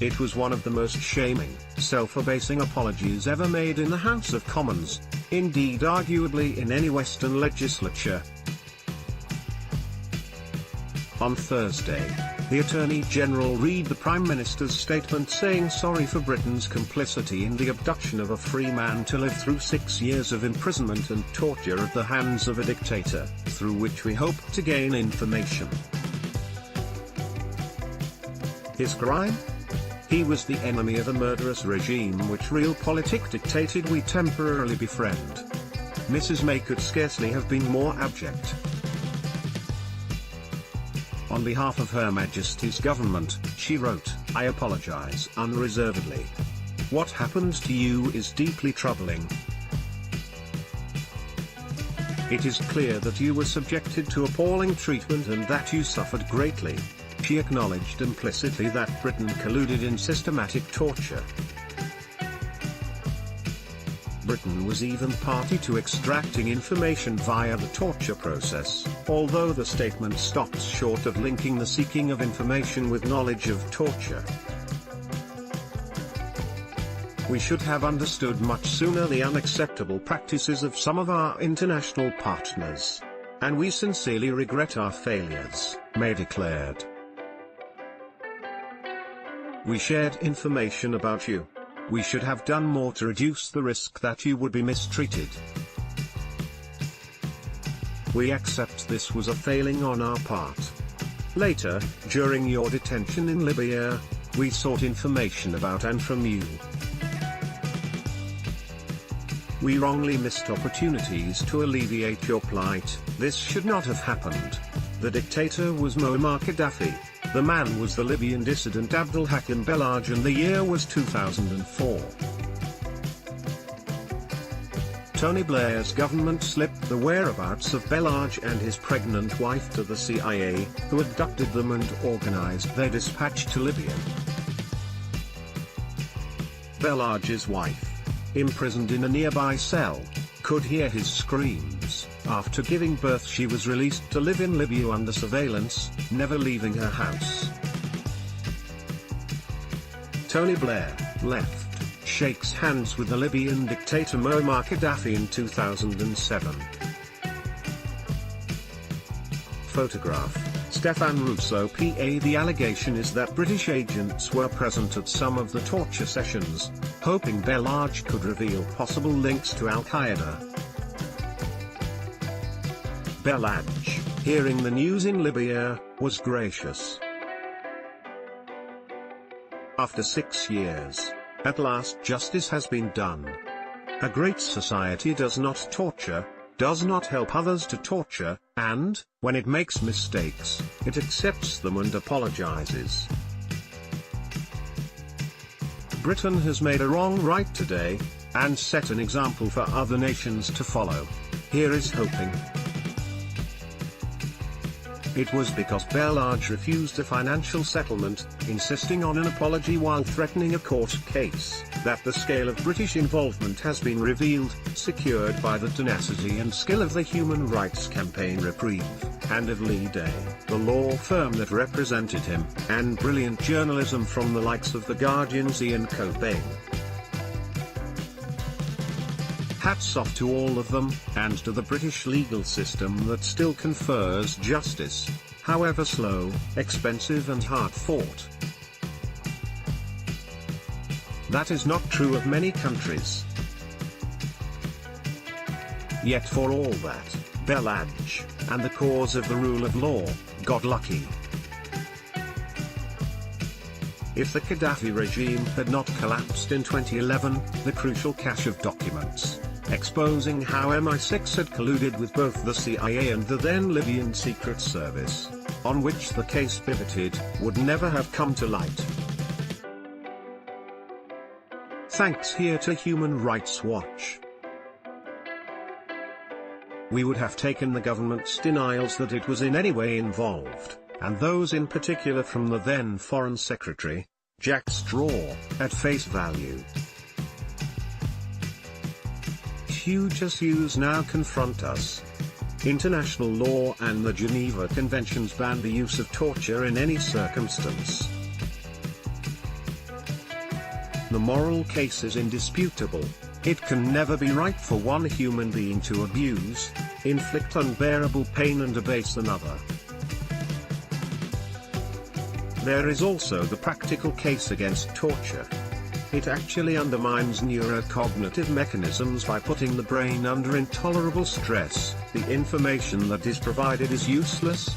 It was one of the most shaming, self-abasing apologies ever made in the House of Commons, indeed arguably in any Western legislature. On Thursday, the Attorney General read the Prime Minister's statement saying sorry for Britain's complicity in the abduction of a free man to live through 6 years of imprisonment and torture at the hands of a dictator, through which we hope to gain information. His crime? He was the enemy of a murderous regime which realpolitik dictated we temporarily befriend. Mrs. May could scarcely have been more abject. On behalf of Her Majesty's government, she wrote, "I apologize unreservedly. What happened to you is deeply troubling. It is clear that you were subjected to appalling treatment and that you suffered greatly." She acknowledged implicitly that Britain colluded in systematic torture. Britain was even party to extracting information via the torture process, although the statement stops short of linking the seeking of information with knowledge of torture. We should have understood much sooner the unacceptable practices of some of our international partners. And we sincerely regret our failures, May declared. We shared information about you. We should have done more to reduce the risk that you would be mistreated. We accept this was a failing on our part. Later, during your detention in Libya, we sought information about and from you. We wrongly missed opportunities to alleviate your plight. This should not have happened. The dictator was Muammar Gaddafi. The man was the Libyan dissident Abdel Hakim Belhaj and the year was 2004. Tony Blair's government slipped the whereabouts of Belhaj and his pregnant wife to the CIA, who abducted them and organized their dispatch to Libya. Belhaj's wife, imprisoned in a nearby cell, could hear his screams. After giving birth, she was released to live in Libya under surveillance, never leaving her house. Tony Blair left, shakes hands with the Libyan dictator Muammar Gaddafi in 2007. Photograph, Stefan Russo PA. The allegation is that British agents were present at some of the torture sessions, hoping Belhaj could reveal possible links to Al-Qaeda. Belhaj, hearing the news in Libya, was gracious. After 6 years, at last justice has been done. A great society does not torture, does not help others to torture, and, when it makes mistakes, it accepts them and apologizes. Britain has made a wrong right today, and set an example for other nations to follow. Here is hoping. It was because Belhaj refused a financial settlement, insisting on an apology while threatening a court case, that the scale of British involvement has been revealed, secured by the tenacity and skill of the Human Rights Campaign Reprieve, and of Lee Day, the law firm that represented him, and brilliant journalism from the likes of The Guardian's Ian Cobain. Hats off to all of them, and to the British legal system that still confers justice, however slow, expensive and hard-fought. That is not true of many countries. Yet for all that, Belhaj, and the cause of the rule of law, got lucky. If the Gaddafi regime had not collapsed in 2011, the crucial cache of documents, exposing how MI6 had colluded with both the CIA and the then Libyan Secret Service, on which the case pivoted, would never have come to light. Thanks here to Human Rights Watch. We would have taken the government's denials that it was in any way involved, and those in particular from the then Foreign Secretary, Jack Straw, at face value. Huge issues now confront us. International law and the Geneva Conventions ban the use of torture in any circumstance. The moral case is indisputable. It can never be right for one human being to abuse, inflict unbearable pain and abase another. There is also the practical case against torture. It actually undermines neurocognitive mechanisms by putting the brain under intolerable stress. The information that is provided is useless.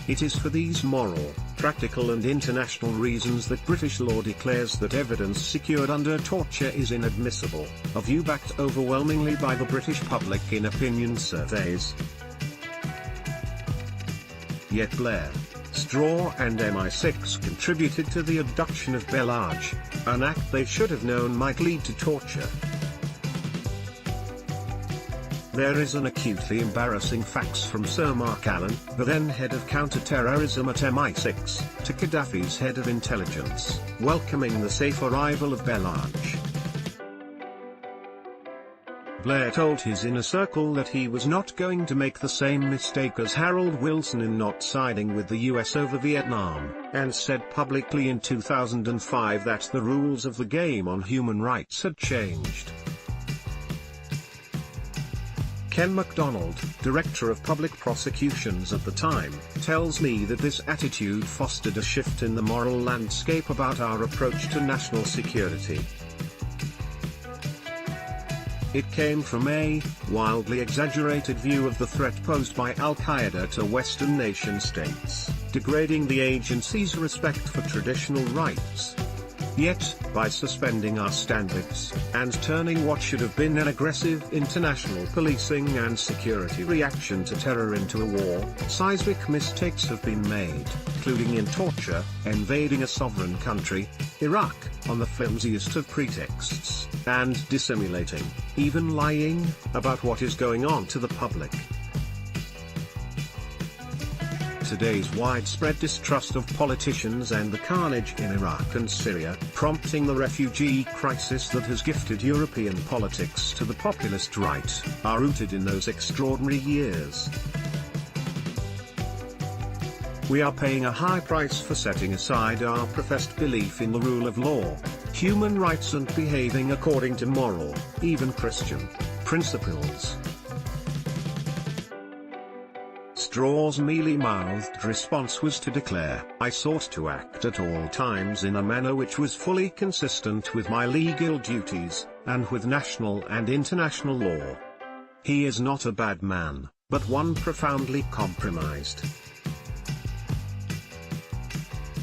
It is for these moral, practical and international reasons that British law declares that evidence secured under torture is inadmissible, a view backed overwhelmingly by the British public in opinion surveys. Yet Blair, Straw and MI6 contributed to the abduction of Belhaj, an act they should have known might lead to torture. There is an acutely embarrassing fax from Sir Mark Allen, the then head of counter-terrorism at MI6, to Gaddafi's head of intelligence, welcoming the safe arrival of Belhaj. Blair told his inner circle that he was not going to make the same mistake as Harold Wilson in not siding with the US over Vietnam, and said publicly in 2005 that the rules of the game on human rights had changed. Ken MacDonald, Director of Public Prosecutions at the time, tells me that this attitude fostered a shift in the moral landscape about our approach to national security. It came from a wildly exaggerated view of the threat posed by Al-Qaeda to Western nation-states, degrading the agency's respect for traditional rights. Yet, by suspending our standards, and turning what should have been an aggressive international policing and security reaction to terror into a war, seismic mistakes have been made, including in torture, invading a sovereign country, Iraq, on the flimsiest of pretexts, and dissimulating, even lying, about what is going on to the public. Today's widespread distrust of politicians and the carnage in Iraq and Syria, prompting the refugee crisis that has gifted European politics to the populist right, are rooted in those extraordinary years. We are paying a high price for setting aside our professed belief in the rule of law, human rights and behaving according to moral, even Christian, principles. Straw's mealy-mouthed response was to declare, "I sought to act at all times in a manner which was fully consistent with my legal duties, and with national and international law." He is not a bad man, but one profoundly compromised.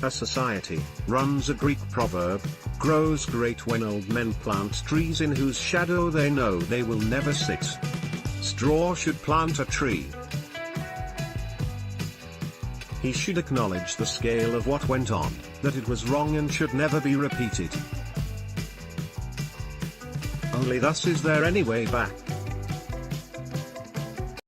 A society, runs a Greek proverb, grows great when old men plant trees in whose shadow they know they will never sit. Straw should plant a tree. He should acknowledge the scale of what went on, that it was wrong and should never be repeated. Only thus is there any way back.